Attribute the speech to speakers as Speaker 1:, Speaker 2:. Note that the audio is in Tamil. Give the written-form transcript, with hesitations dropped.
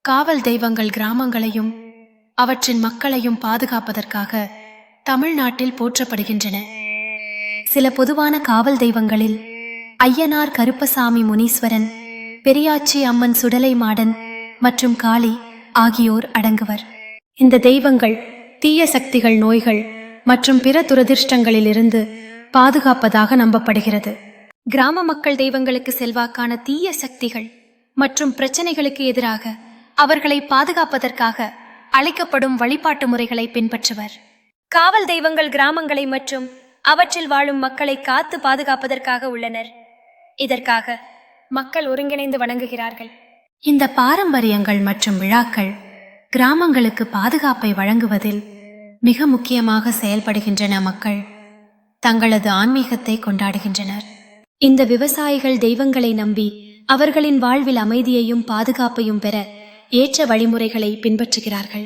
Speaker 1: காவல் தெய்வங்கள் கிராமங்களையும் அவற்றின் மக்களையும் பாதுகாப்பதற்காக தமிழ்நாட்டில் போற்றப்படுகின்றன. சில பொதுவான காவல் தெய்வங்களில் ஐயனார் கருப்பசாமி முனீஸ்வரன், பெரியாச்சி அம்மன் சுடலை மாடன் மற்றும் காளி ஆகியோர் அடங்குவர். இந்த தெய்வங்கள் தீய சக்திகள், நோய்கள் மற்றும் பிற துரதிர்ஷ்டங்களிலிருந்து பாதுகாப்பதாக நம்பப்படுகிறது. கிராம மக்கள் தெய்வங்களுக்கு செல்வாக்கான தீய சக்திகள் மற்றும் பிரச்சனைகளுக்கு எதிராக அவர்களை பாதுகாப்பதற்காக அளிக்கப்படும் வழிபாட்டு முறைகளை பின்பற்றுவர். காவல் தெய்வங்கள் கிராமங்களை மற்றும் அவற்றில் வாழும் மக்களை காத்து பாதுகாப்பதற்காக உள்ளனர். இதற்காக மக்கள் ஒருங்கிணைந்து வணங்குகிறார்கள். இந்த பாரம்பரியங்கள் மற்றும் விழாக்கள் கிராமங்களுக்கு பாதுகாப்பை வழங்குவதில் மிக முக்கியமாக செயல்படுகின்றன. மக்கள் தங்களது ஆன்மீகத்தை கொண்டாடுகின்றனர். இந்த விவசாயிகள் தெய்வங்களை நம்பி அவர்களின் வாழ்வில் அமைதியையும் பாதுகாப்பையும் பெற ஏற்ற வழிமுறைகளை பின்பற்றுகிறார்கள்.